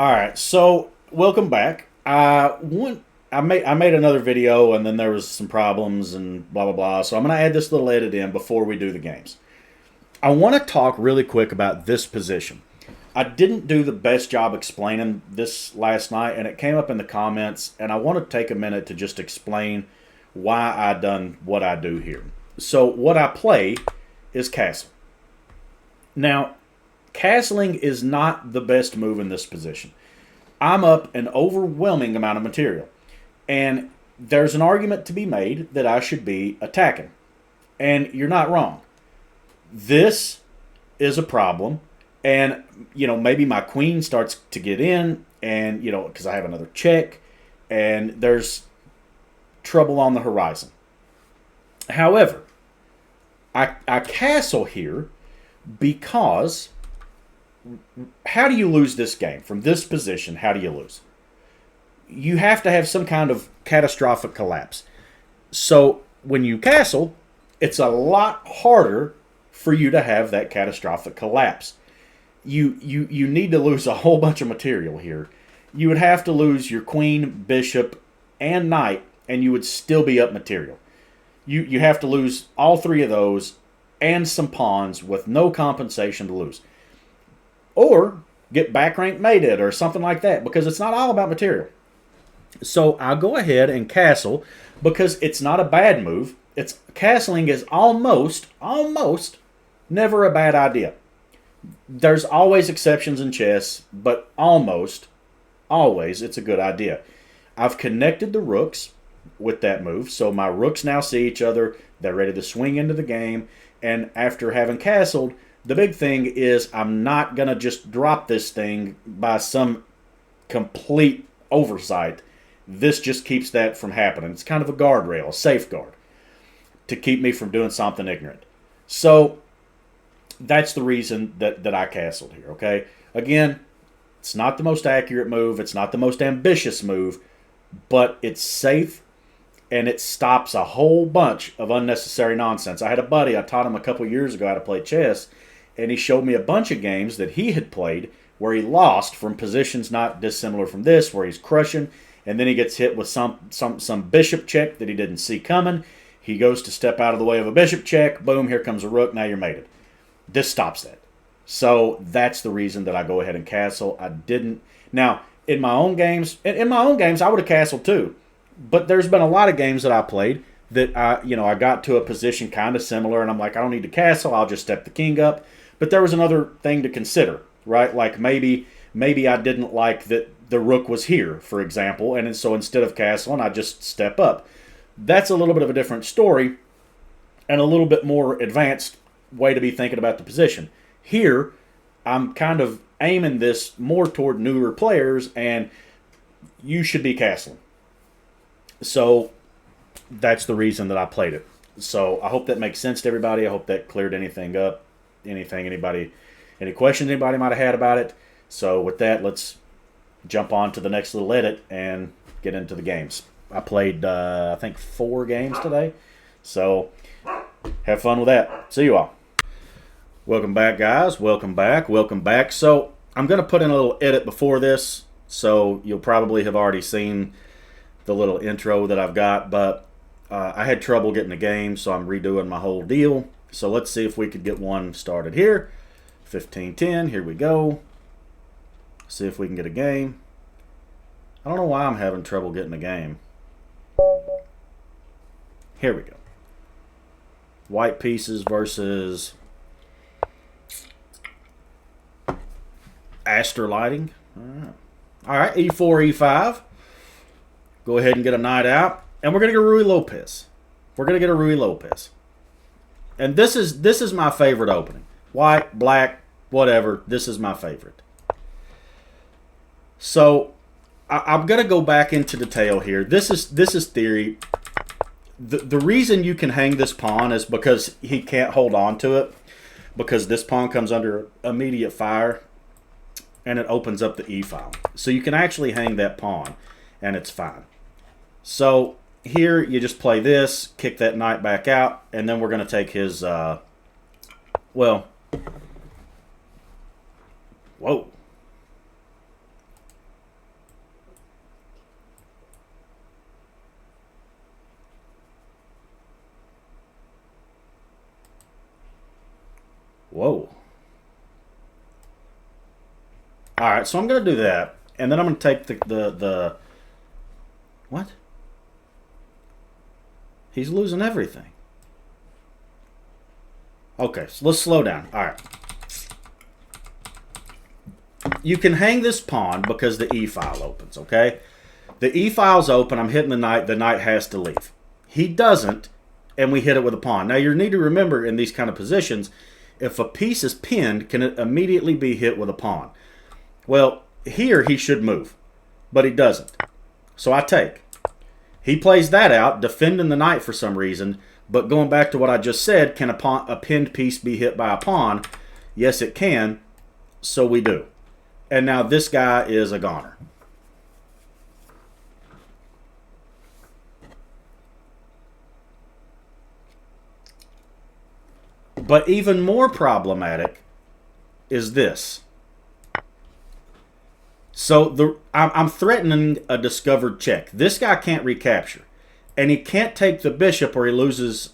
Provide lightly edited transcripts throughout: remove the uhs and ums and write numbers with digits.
All right, so welcome back. I made another video and then there was some problems and blah blah blah. So I'm gonna add this little edit in before we do the games. I want to talk really quick about this position. I didn't do the best job explaining this last night, and it came up in the comments, and I want to take a minute to just explain why I done what I do here. So what I play is castle. Now, castling is not the best move in this position. I'm up an overwhelming amount of material. And there's an argument to be made that I should be attacking. And you're not wrong. This is a problem. And, maybe my queen starts to get in, and, because I have another check, and there's trouble on the horizon. However, I castle here because how do you lose this game? From this position, how do you lose? You have to have some kind of catastrophic collapse. So when you castle, it's a lot harder for you to have that catastrophic collapse. You need to lose a whole bunch of material here. You would have to lose your queen, bishop, and knight, and you would still be up material. You have to lose all three of those and some pawns with no compensation to lose. Or get back ranked mated or something like that, because it's not all about material. So I'll go ahead and castle because it's not a bad move. Castling is almost never a bad idea. There's always exceptions in chess, but almost always it's a good idea. I've connected the rooks with that move, so my rooks now see each other. They're ready to swing into the game, and after having castled, the big thing is I'm not going to just drop this thing by some complete oversight. This just keeps that from happening. It's kind of a guardrail, a safeguard, to keep me from doing something ignorant. So that's the reason that I castled here, okay? Again, it's not the most accurate move. It's not the most ambitious move, but it's safe, and it stops a whole bunch of unnecessary nonsense. I had a buddy, I taught him a couple years ago how to play chess, and he showed me a bunch of games that he had played where he lost from positions not dissimilar from this, where he's crushing, and then he gets hit with some bishop check that he didn't see coming. He goes to step out of the way of a bishop check. Boom, here comes a rook. Now you're mated. This stops that. So that's the reason that I go ahead and castle. I didn't. Now, in my own games, I would have castled too. But there's been a lot of games that I played that I got to a position kind of similar, and I'm like, I don't need to castle. I'll just step the king up. But there was another thing to consider, right? Like maybe I didn't like that the rook was here, for example, and so instead of castling, I just step up. That's a little bit of a different story and a little bit more advanced way to be thinking about the position. Here, I'm kind of aiming this more toward newer players, and you should be castling. So that's the reason that I played it. So I hope that makes sense to everybody. I hope that cleared anything up. Any questions anybody might have had about it. So with that, let's jump on to the next little edit and get into the games. I played, I think, 4 games today. So have fun with that. See you all. Welcome back, guys. Welcome back. So I'm going to put in a little edit before this. So you'll probably have already seen the little intro that I've got. But I had trouble getting the game, so I'm redoing my whole deal. So let's see if we could get one started here. 15-10, here we go. See if we can get a game. I don't know why I'm having trouble getting a game. Here we go. White pieces versus Aster lighting. All right, E4, E5. Go ahead and get a knight out. And we're going to get a Ruy Lopez. And this is my favorite opening. White, black, whatever. This is my favorite. So I'm going to go back into detail here. This is theory. The reason you can hang this pawn is because he can't hold on to it, because this pawn comes under immediate fire and it opens up the E file. So you can actually hang that pawn and it's fine. So here you just play this, kick that knight back out, and then we're going to take his, well, whoa. Whoa. All right, so I'm going to do that, and then I'm going to take the what? He's losing everything. Okay, so let's slow down. All right. You can hang this pawn because the e-file opens, okay? The e-file's open, I'm hitting the knight has to leave. He doesn't, and we hit it with a pawn. Now, you need to remember in these kind of positions, if a piece is pinned, can it immediately be hit with a pawn? Well, here he should move, but he doesn't. So I take. He plays that out, defending the knight for some reason, but going back to what I just said, can a pinned piece be hit by a pawn? Yes, it can, so we do. And now this guy is a goner. But even more problematic is this. So I'm threatening a discovered check. This guy can't recapture. And he can't take the bishop or he loses...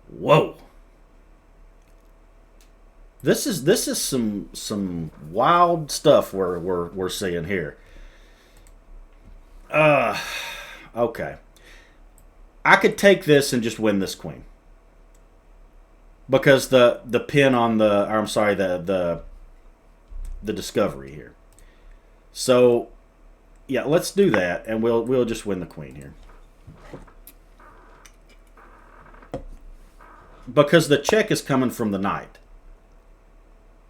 Whoa. This is some wild stuff we're seeing here. Okay. I could take this and just win this queen. Because the pin on the, or I'm sorry, the discovery here. So, yeah, let's do that and we'll just win the queen here. Because the check is coming from the knight.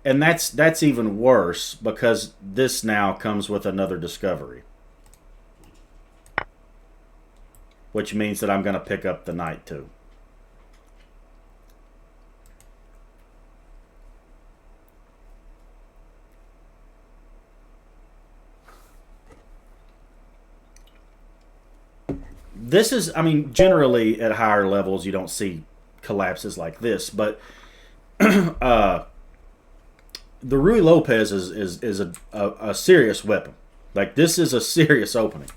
And that's even worse because this now comes with another discovery. Which means that I'm going to pick up the knight too. This is, I mean, generally at higher levels you don't see collapses like this, but the Ruy Lopez is a serious weapon. Like, this is a serious opening.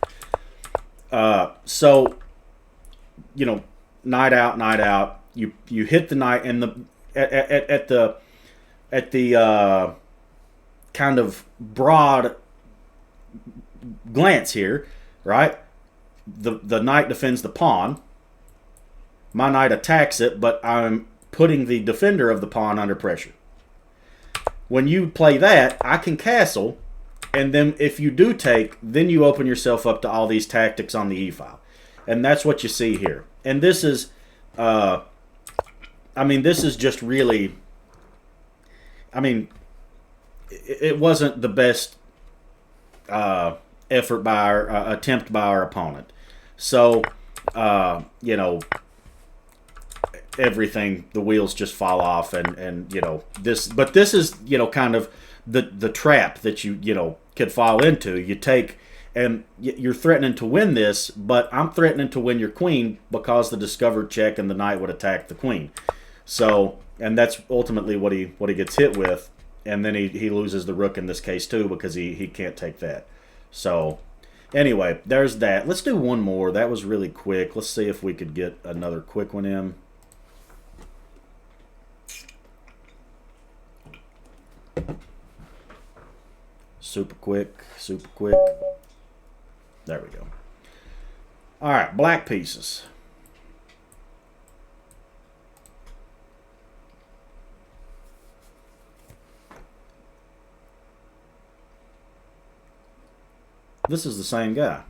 So, you know, knight out. You hit the knight, and at the kind of broad glance here, right? The knight defends the pawn. My knight attacks it, but I'm putting the defender of the pawn under pressure. When you play that, I can castle, and then if you do take, then you open yourself up to all these tactics on the e-file. And that's what you see here. And this is, I mean, this is just really, I mean, it wasn't the best effort by our, attempt by our opponent. So, you know, everything, the wheels just fall off, and you know, but this is, you know, kind of the trap that you know, could fall into. You take, and you're threatening to win this, but I'm threatening to win your queen because the discovered check and the knight would attack the queen. So, and that's ultimately what he gets hit with, and then he loses the rook in this case too because he can't take that. So, anyway, there's that. Let's do one more. That was really quick. Let's see if we could get another quick one in. Super quick, super quick. There we go. All right, black pieces. This is the same guy.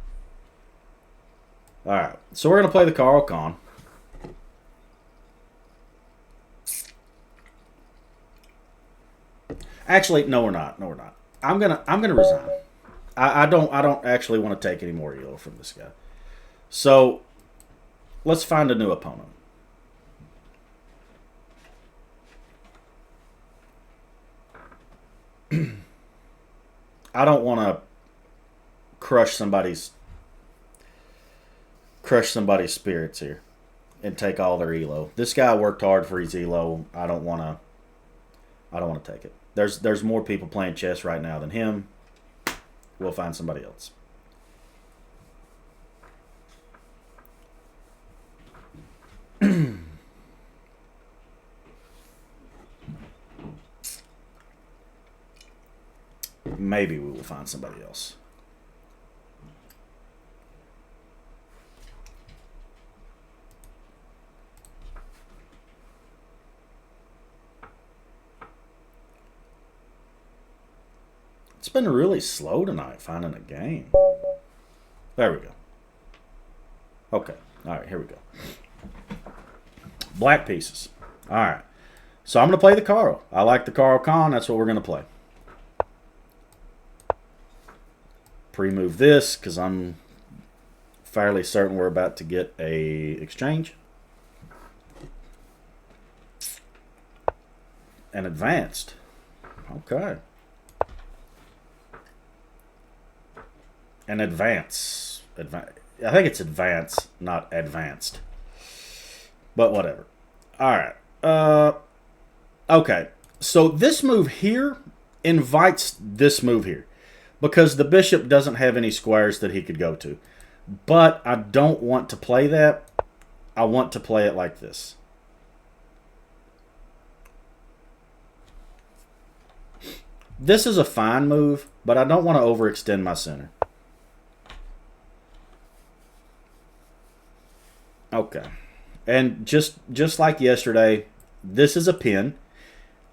All right, so we're going to play the Caro Kann. Actually, no, we're not. No, we're not. I'm gonna resign. I don't actually want to take any more elo from this guy. So let's find a new opponent. I don't want to crush somebody's spirits here and take all their elo. This guy worked hard for his elo. I don't want to take it. There's more people playing chess right now than him. We'll find somebody else. maybe we will find somebody else. It's been really slow tonight finding a game. There we go. Okay. All right, here we go. Black pieces. All right. So I'm going to play the Caro. I like the Caro Kann. That's what we're going to play. Pre-move this because I'm fairly certain we're about to get a exchange. And advanced. Okay. And advance. I think it's advance, not advanced. But whatever. All right. Okay. So this move here invites this move here. Because the bishop doesn't have any squares that he could go to. But I don't want to play that. I want to play it like this. This is a fine move, but I don't want to overextend my center. Okay. And just like yesterday, this is a pin.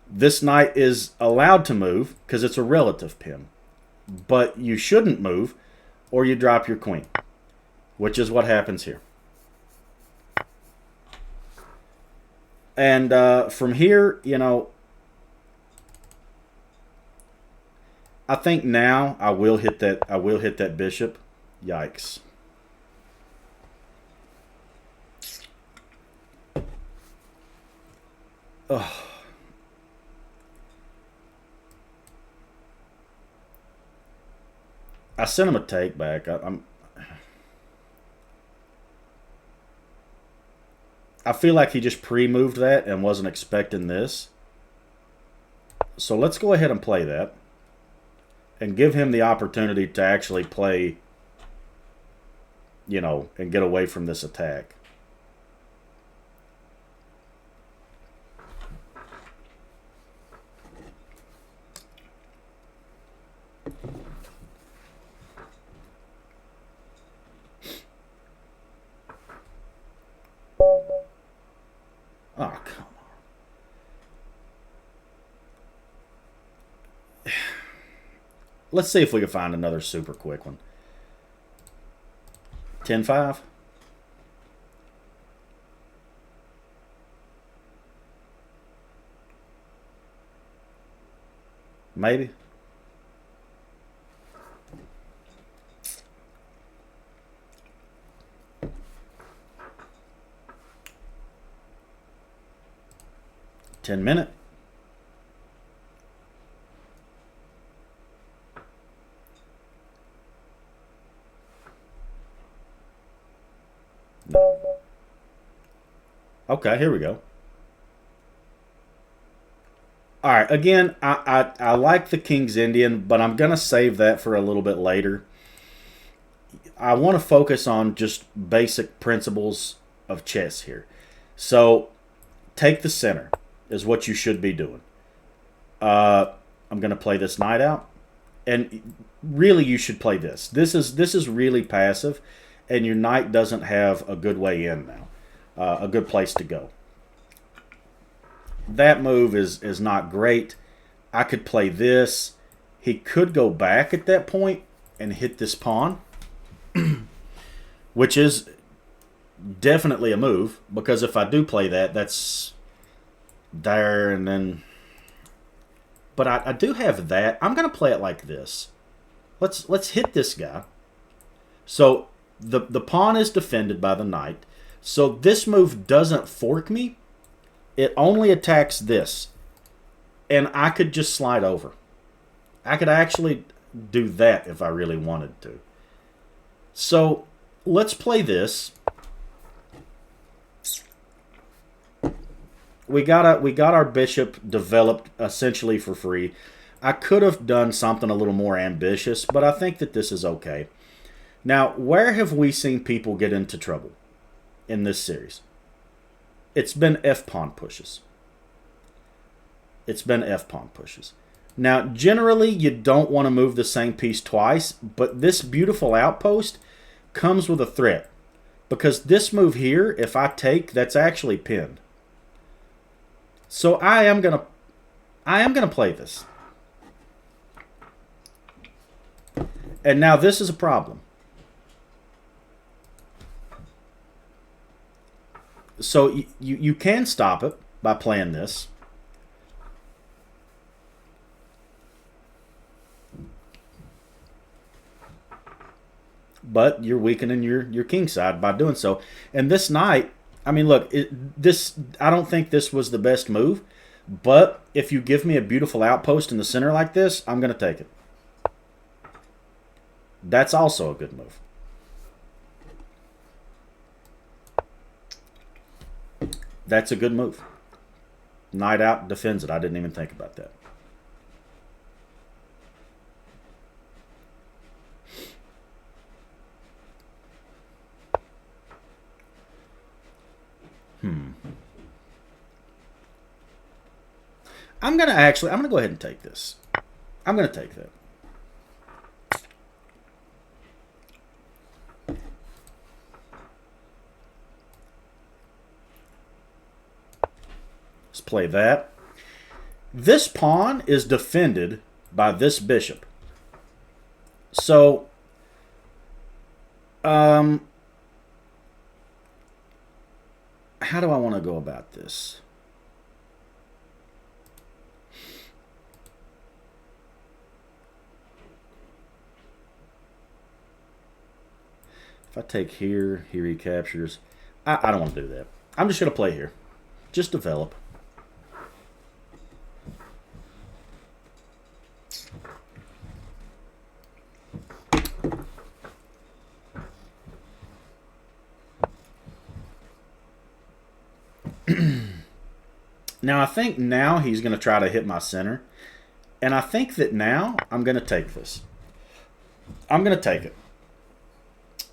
This knight is allowed to move because it's a relative pin. But you shouldn't move or you drop your queen, which is what happens here. And from here, you know, I think now I will hit that bishop. Yikes. Ugh. I sent him a take back. I feel like he just pre-moved that and wasn't expecting this. So let's go ahead and play that. And give him the opportunity to actually play, you know, and get away from this attack. Oh, come on. Let's see if we can find another super quick one. 10-5. Maybe. $10-minute. No. Okay, here we go. All right, again, I like the King's Indian, but I'm going to save that for a little bit later. I want to focus on just basic principles of chess here. So, take the center is what you should be doing. I'm going to play this knight out. And really, you should play this. This is really passive, and your knight doesn't have a good way in now. A good place to go. That move is not great. I could play this. He could go back at that point and hit this pawn, which is definitely a move, because if I do play that, that's there and then... But I do have that. I'm going to play it like this. Let's hit this guy. So the pawn is defended by the knight. So this move doesn't fork me. It only attacks this. And I could just slide over. I could actually do that if I really wanted to. So let's play this. We got our bishop developed essentially for free. I could have done something a little more ambitious, but I think that this is okay. Now, where have we seen people get into trouble in this series? It's been F-pawn pushes. It's been F-pawn pushes. Now, generally, you don't want to move the same piece twice, but this beautiful outpost comes with a threat. Because this move here, if I take, that's actually pinned. So I am gonna play this. And now this is a problem. So you can stop it by playing this. But you're weakening your king side by doing so. And this knight, I mean, look, I don't think this was the best move. But if you give me a beautiful outpost in the center like this, I'm going to take it. That's also a good move. That's a good move. Knight out, defends it. I didn't even think about that. I'm going to go ahead and take this. I'm going to take that. Let's play that. This pawn is defended by this bishop. So, how do I want to go about this? If I take here he captures. I don't want to do that. I'm just going to play here. Just develop. Now, I think now he's going to try to hit my center. And I think that now I'm going to take this. I'm going to take it.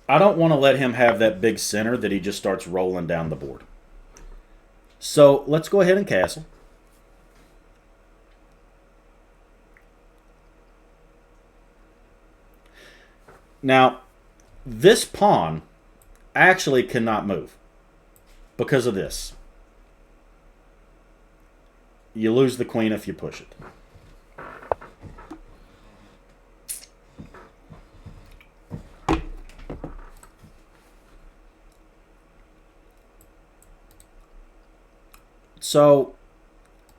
I don't want to let him have that big center that he just starts rolling down the board. So let's go ahead and castle. Now, this pawn actually cannot move because of this. You lose the queen if you push it. So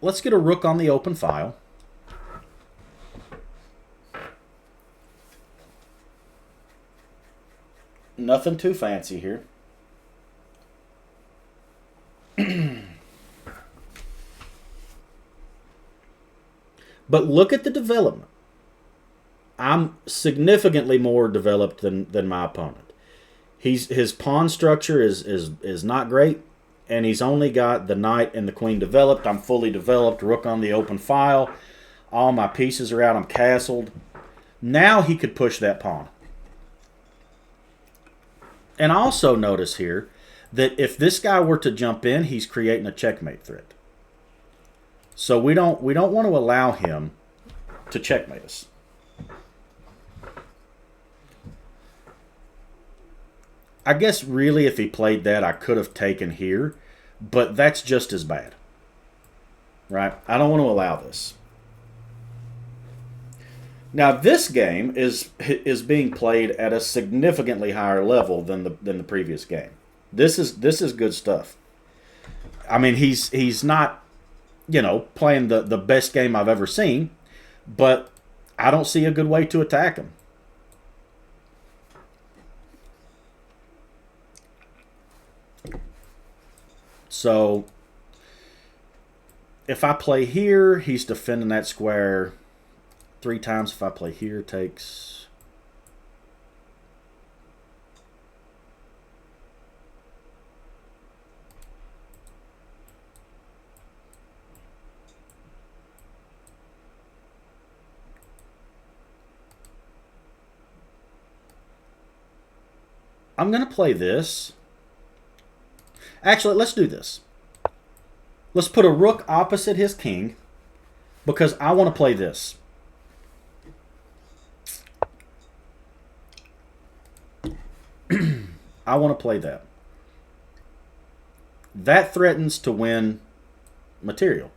let's get a rook on the open file. Nothing too fancy here. But look at the development. I'm significantly more developed than my opponent. His pawn structure is not great, and he's only got the knight and the queen developed. I'm fully developed, rook on the open file. All my pieces are out, I'm castled. Now he could push that pawn. And also notice here that if this guy were to jump in, he's creating a checkmate threat. So we don't want to allow him to checkmate us. I guess really if he played that, I could have taken here, but that's just as bad. Right? I don't want to allow this. Now this game is being played at a significantly higher level than the previous game. This is good stuff. I mean, he's not, you know, playing the best game I've ever seen, but I don't see a good way to attack him. So if I play here, he's defending that square 3 times. If I play here, takes... I'm going to play this. Actually, let's do this. Let's put a rook opposite his king. because I want to play this. I want to play that. That threatens to win material.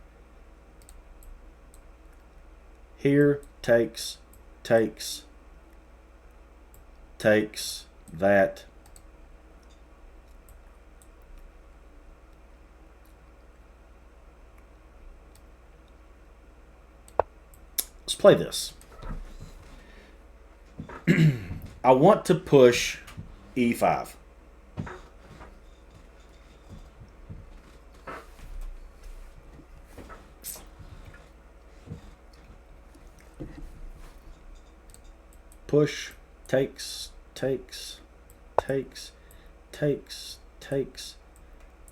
Here, takes, takes, takes, that. Let's play this. I want to push e5. Push, takes, takes, takes, takes, takes,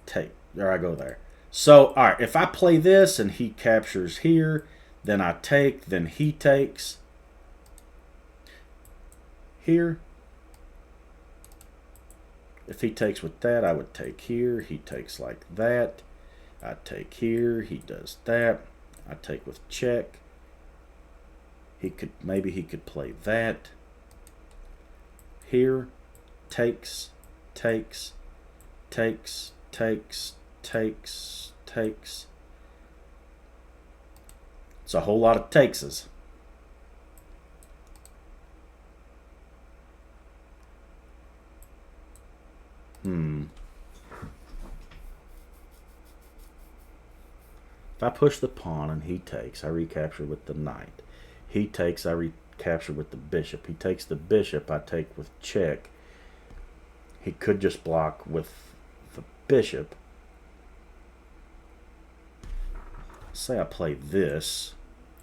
take. There I go there. So, all right, if I play this and he captures here, then I take, then he takes here. If he takes with that, I would take here. He takes like that. I take here. He does that. I take with check. Maybe he could play that. Here, takes, takes, takes, takes, takes, takes. It's a whole lot of takeses. If I push the pawn and he takes, I recapture with the knight. He takes, I recapture with the bishop. He takes the bishop, I take with check. He could just block with the bishop. Say I play this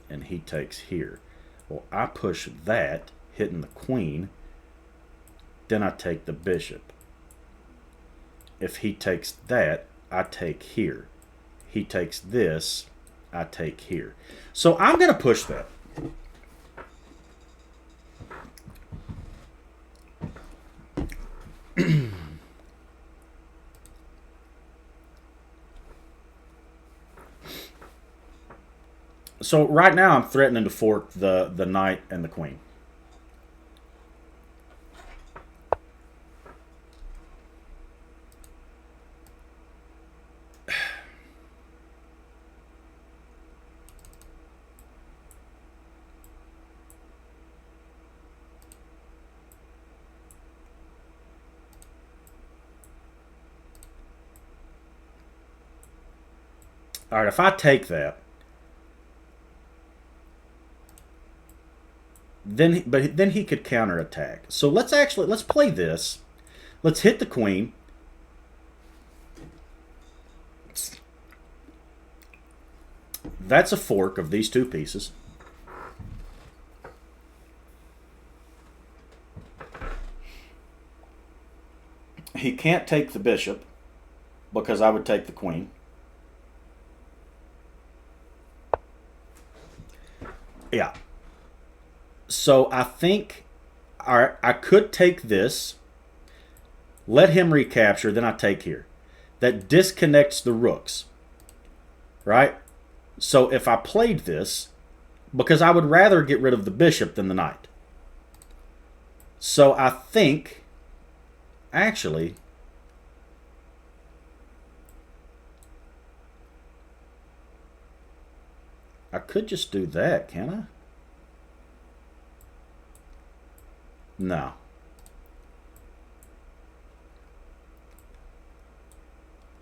and he takes here. Well, I push that, hitting the queen. Then I take the bishop. If he takes that, I take here. He takes this, I take here. So I'm going to push that. So right now I'm threatening to fork the knight and the queen. All right, if I take that, then he could counterattack. So let's play this. Let's hit the queen. That's a fork of these two pieces. He can't take the bishop because I would take the queen. Yeah. So I think I could take this, let him recapture, then I take here. That disconnects the rooks, right? So if I played this, because I would rather get rid of the bishop than the knight. So I think, actually, I could just do that, can I? No.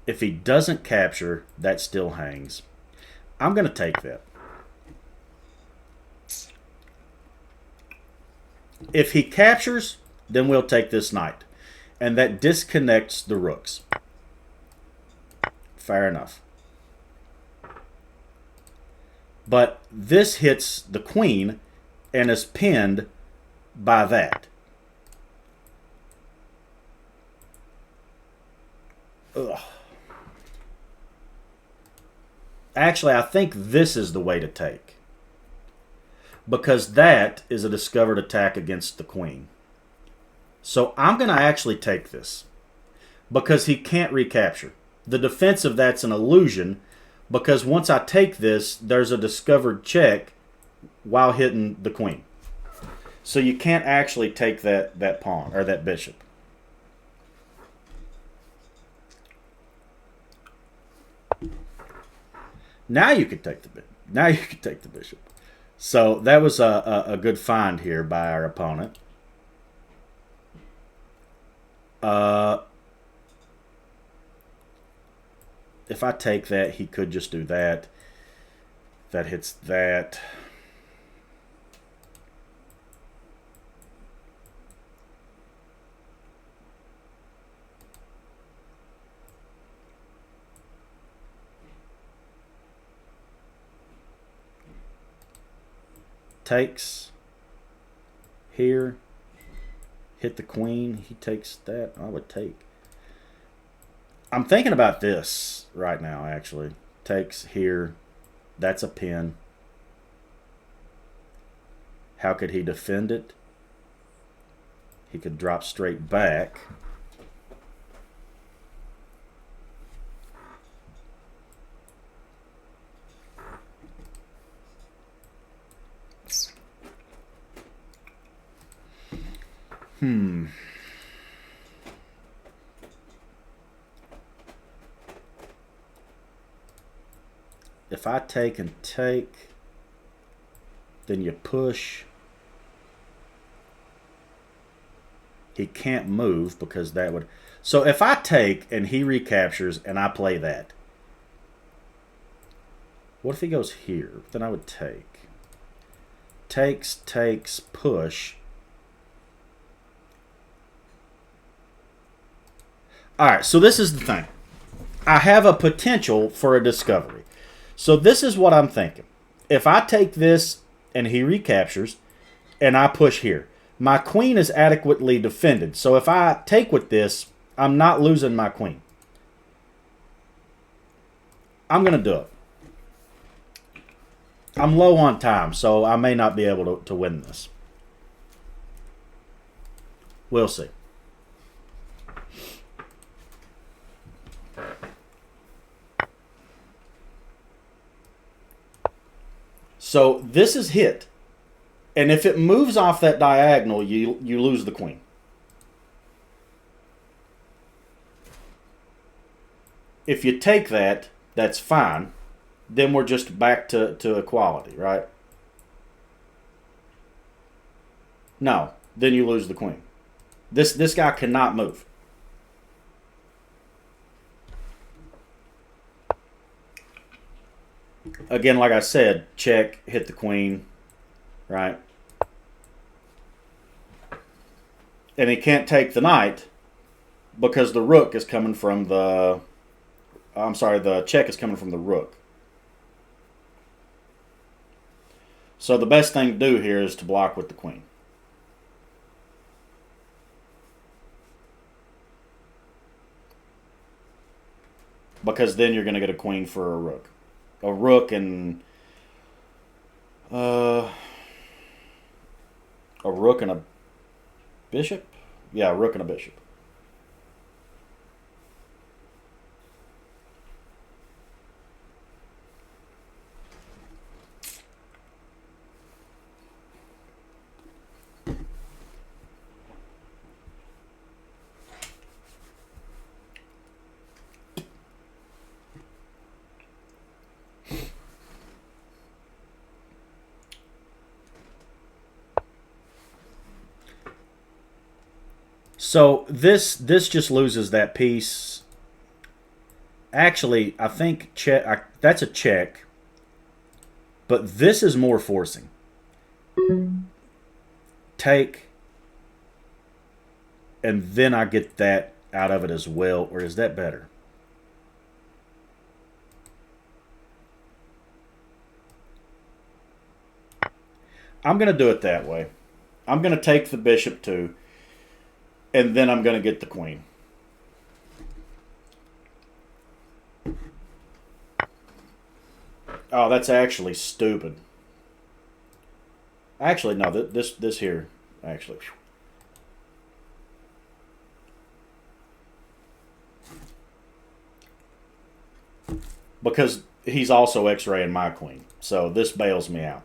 If he doesn't capture, that still hangs. I'm going to take that. If he captures, then we'll take this knight. And that disconnects the rooks. Fair enough. But this hits the queen and is pinned by that. Ugh. Actually, I think this is the way to take. Because that is a discovered attack against the queen. So I'm going to actually take this. Because he can't recapture. The defense of that's an illusion. because once I take this, there's a discovered check while hitting the queen. So you can't actually take that pawn or that bishop. Now you could take the bishop. So that was a good find here by our opponent. If I take that, he could just do that. That hits that. Takes here, hit the queen, he takes that. I would take. I'm thinking about this right now, actually. Takes here, that's a pin. How could he defend it? He could drop straight back. If I take and take, then you push. He can't move because that would... So if I take and he recaptures and I play that, what if he goes here? Then I would take. Takes, takes, push. Alright, so this is the thing. I have a potential for a discovery. So this is what I'm thinking. If I take this and he recaptures and I push here, my queen is adequately defended. So if I take with this, I'm not losing my queen. I'm going to do it. I'm low on time, so I may not be able to win this. We'll see. So this is hit. And if it moves off that diagonal, you lose the queen. If you take that, that's fine. Then we're just back to equality, right? No, then you lose the queen. This guy cannot move. Again, like I said, check, hit the queen, right? And he can't take the knight because the rook is coming from the... I'm sorry, the check is coming from the rook. So the best thing to do here is to block with the queen. Because then you're going to get a queen for a rook. A rook and... a rook and a bishop? Yeah, a rook and a bishop. So this just loses that piece. Actually, I think that's a check. But this is more forcing. Take. And then I get that out of it as well. Or is that better? I'm going to do it that way. I'm going to take the bishop too. And then I'm going to get the queen. Oh, that's actually stupid. Actually, no, this here, actually. Because he's also X-raying my queen. So this bails me out.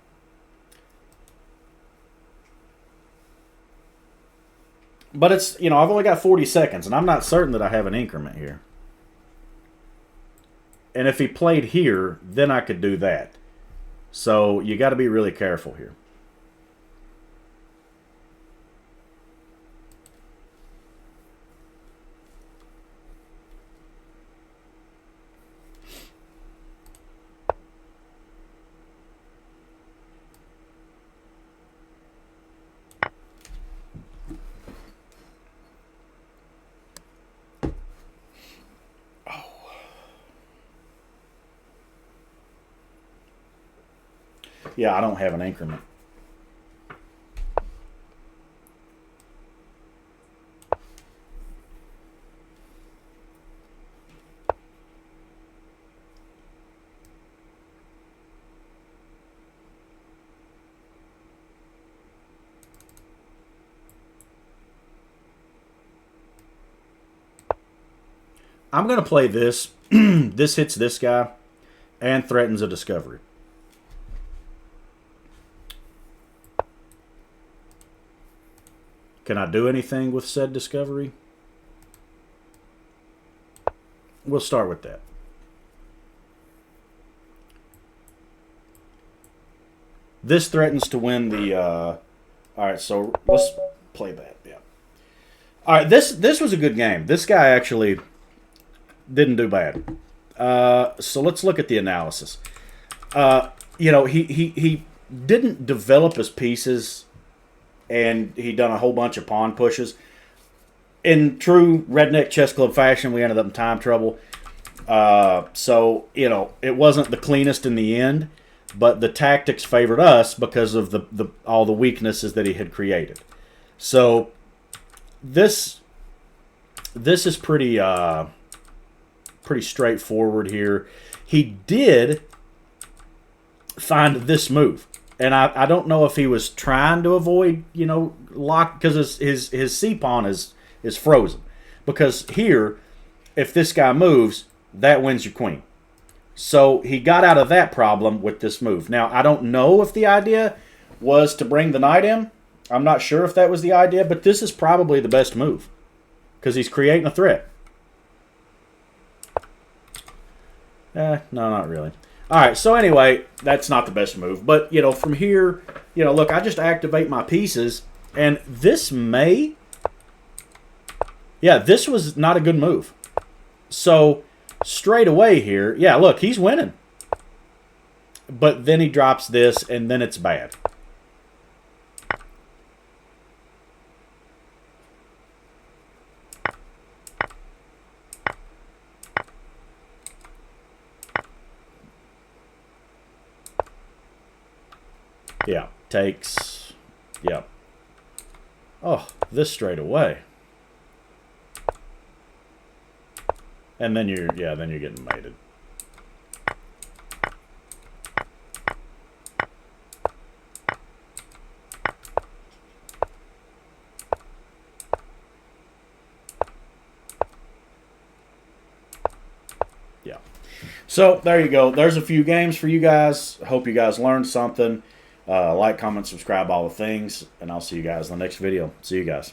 But it's, you know, I've only got 40 seconds, and I'm not certain that I have an increment here. And if he played here, then I could do that. So you got to be really careful here. Yeah, I don't have an increment. I'm going to play this. This hits this guy and threatens a discovery. Can I do anything with said discovery? We'll start with that. This threatens to win the... all right, so let's play that. Yeah. All right, this was a good game. This guy actually didn't do bad. So let's look at the analysis. You know, he didn't develop his pieces, and he done a whole bunch of pawn pushes. In true redneck chess club fashion, we ended up in time trouble. So, you know, it wasn't the cleanest in the end, but the tactics favored us because of all the weaknesses that he had created. So this is pretty straightforward here. He did find this move. And I don't know if he was trying to avoid, you know, lock, because his c-pawn is frozen. Because here, if this guy moves, that wins your queen. So he got out of that problem with this move. Now, I don't know if the idea was to bring the knight in. I'm not sure if that was the idea, but this is probably the best move. Because he's creating a threat. No, not really. All right, so anyway, that's not the best move. But, you know, from here, you know, look, I just activate my pieces. And this may... Yeah, this was not a good move. So, straight away here, yeah, look, he's winning. But then he drops this, and then it's bad. Yeah, takes. Yeah. Oh, this straight away. And then you're getting mated. Yeah. So there you go. There's a few games for you guys. Hope you guys learned something. Like, comment, subscribe, all the things. And I'll see you guys in the next video. See you guys.